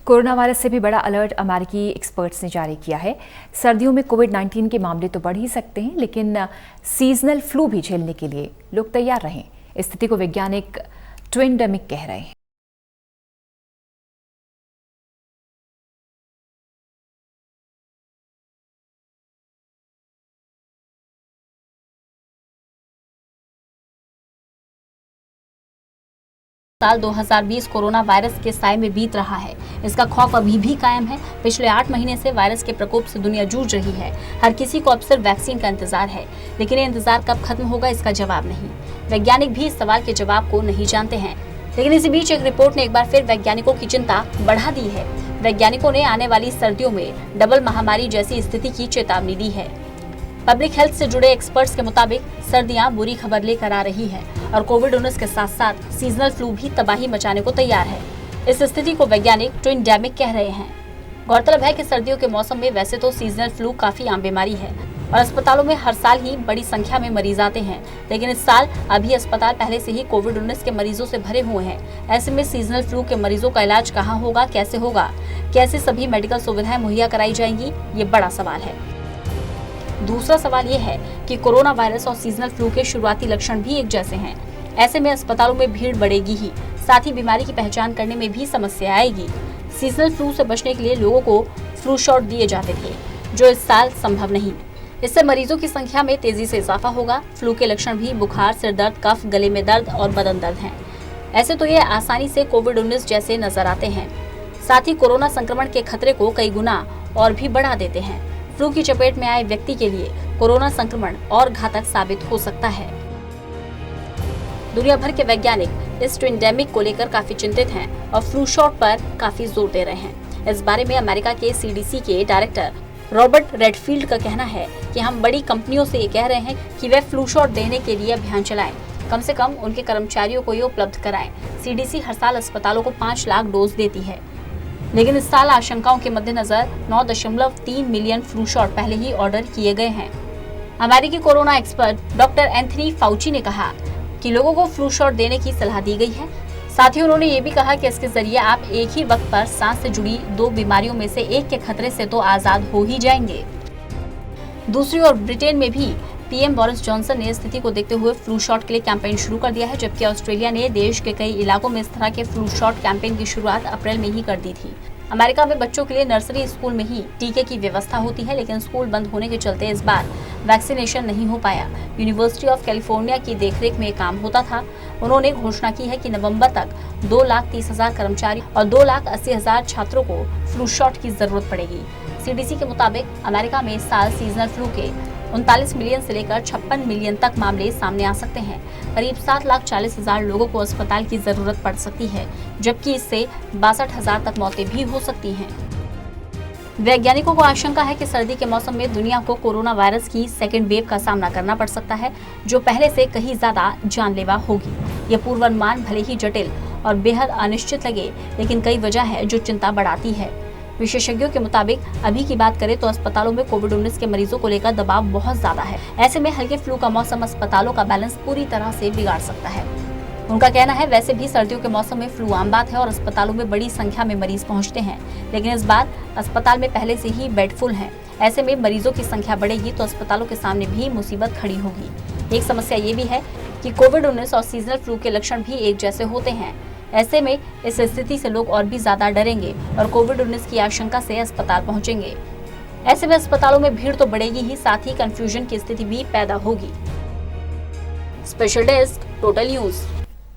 Corona virus से भी बड़ा अलर्ट अमेरिकी एक्सपर्ट्स ने जारी किया है। सर्दियों में कोविड-19 के मामले तो बढ़ ही सकते हैं, लेकिन सीजनल फ्लू भी झेलने के लिए लोग तैयार रहें। इस स्थिति को वैज्ञानिक ट्विंडेमिक कह रहे हैं। साल 2020 कोरोना वायरस के साए में बीत रहा है। इसका खौफ अभी भी कायम है। पिछले 8 महीने से वायरस के प्रकोप से दुनिया जूझ रही है। हर किसी को अब सिर्फ वैक्सीन का इंतजार है, लेकिन ये इंतजार कब खत्म होगा इसका जवाब नहीं। वैज्ञानिक भी इस सवाल के जवाब को नहीं जानते हैं। लेकिन इसी बीच एक रिपोर्ट ने एक बार फिर वैज्ञानिकों की चिंता बढ़ा दी है। वैज्ञानिकों ने आने वाली सर्दियों में डबल महामारी जैसी स्थिति की चेतावनी दी है। पब्लिक हेल्थ से जुड़े एक्सपर्ट्स के मुताबिक सर्दियां बुरी खबर लेकर आ रही है और कोविड-19 के साथ साथ सीजनल फ्लू भी तबाही मचाने को तैयार है। इस स्थिति को वैज्ञानिक ट्विंडेमिक कह रहे हैं। गौरतलब है कि सर्दियों के मौसम में वैसे तो सीजनल फ्लू काफी आम बीमारी है और अस्पतालों में हर साल ही बड़ी संख्या में मरीज आते हैं, लेकिन इस साल अभी अस्पताल पहले से ही कोविड-19 के मरीजों से भरे हुए हैं। ऐसे में सीजनल फ्लू के मरीजों का इलाज कहाँ होगा, कैसे सभी मेडिकल सुविधाएं मुहैया कराई जाएंगी, ये बड़ा सवाल है। दूसरा सवाल ये है कि कोरोना वायरस और सीजनल फ्लू के शुरुआती लक्षण भी एक जैसे हैं। ऐसे में अस्पतालों में भीड़ बढ़ेगी ही, साथ ही बीमारी की पहचान करने में भी समस्या आएगी। सीजनल फ्लू से बचने के लिए लोगों को फ्लू शॉट दिए जाते थे, जो इस साल संभव नहीं। इससे मरीजों की संख्या में तेजी से इजाफा होगा। फ्लू के लक्षण भी बुखार, सिर दर्द, कफ, गले में दर्द और बदन दर्द हैं। ऐसे तो ये आसानी से कोविड-19 जैसे नजर आते हैं, साथ ही कोरोना संक्रमण के खतरे को कई गुना और भी बढ़ा देते हैं। फ्लू की चपेट में आए व्यक्ति के लिए कोरोना संक्रमण और घातक साबित हो सकता है। दुनिया भर के वैज्ञानिक इस ट्विंडेमिक को लेकर काफी चिंतित हैं और फ्लू शॉट पर काफी जोर दे रहे हैं। इस बारे में अमेरिका के CDC के डायरेक्टर रॉबर्ट रेडफील्ड का कहना है कि हम बड़ी कंपनियों से ये कह रहे हैं कि वे फ्लू शॉट देने के लिए अभियान चलाएं, कम से कम उनके कर्मचारियों को ये उपलब्ध कराएं। CDC हर साल अस्पतालों को 5 लाख डोज देती है, लेकिन इस साल आशंकाओं के मद्देनजर 9.3 मिलियन फ्लू शॉट पहले ही ऑर्डर किए गए हैं। अमेरिकी corona expert doctor Anthony Fauci ने कहा कि लोगों को फ्लू शॉट देने की सलाह दी गई है। साथ ही उन्होंने ये भी कहा कि इसके जरिए आप एक ही वक्त पर सांस से जुड़ी 2 बीमारियों में से एक के खतरे से तो आजाद हो ही जाएंगे। दूसरी ओर ब्रिटेन में भी PM बोरिस जॉनसन ने स्थिति को देखते हुए फ्लू शॉट के लिए कैंपेन शुरू कर दिया है, जबकि ऑस्ट्रेलिया ने देश के कई इलाकों में इस तरह के फ्लू शॉट कैंपेन की शुरुआत अप्रैल में ही कर दी थी। अमेरिका में बच्चों के लिए नर्सरी स्कूल में ही टीके की व्यवस्था होती है, लेकिन स्कूल बंद होने के चलते इस बार वैक्सीनेशन नहीं हो पाया। यूनिवर्सिटी ऑफ कैलिफोर्निया की देखरेख में काम होता था। उन्होंने घोषणा की है कि नवंबर तक 2,30,000 कर्मचारी और 2,80,000 छात्रों को फ्लू शॉट की जरूरत पड़ेगी। CDC के मुताबिक अमेरिका में इस साल सीजनल फ्लू के 39 मिलियन से लेकर 56 मिलियन तक मामले सामने आ सकते हैं। करीब 7,40,000 लोगों को अस्पताल की जरूरत पड़ सकती है, जबकि इससे 62,000 तक मौतें भी हो सकती हैं। वैज्ञानिकों को आशंका है कि सर्दी के मौसम में दुनिया को कोरोना वायरस की सेकेंड वेव का सामना करना पड़ सकता है, जो पहले से कहीं ज्यादा जानलेवा होगी। यह पूर्वानुमान भले ही जटिल और बेहद अनिश्चित लगे, लेकिन कई वजह है जो चिंता बढ़ाती है। विशेषज्ञों के मुताबिक अभी की बात करें तो अस्पतालों में कोविड-19 के मरीजों को लेकर दबाव बहुत ज्यादा है। ऐसे में हल्के फ्लू का मौसम अस्पतालों का बैलेंस पूरी तरह से बिगाड़ सकता है। उनका कहना है वैसे भी सर्दियों के मौसम में फ्लू आम बात है और अस्पतालों में बड़ी संख्या में मरीज पहुंचते हैं, लेकिन इस बार अस्पताल में पहले से ही बेड फुल है। ऐसे में मरीजों की संख्या बढ़ेगी तो अस्पतालों के सामने भी मुसीबत खड़ी होगी। एक समस्या ये भी है कि कोविड-19 और सीजनल फ्लू के लक्षण भी एक जैसे होते हैं। ऐसे में इस स्थिति से लोग और भी ज्यादा डरेंगे और कोविड-19 की आशंका से अस्पताल पहुंचेंगे। ऐसे में अस्पतालों में भीड़ तो बढ़ेगी ही, साथ ही कंफ्यूजन की स्थिति भी पैदा होगी। Special desk, total news.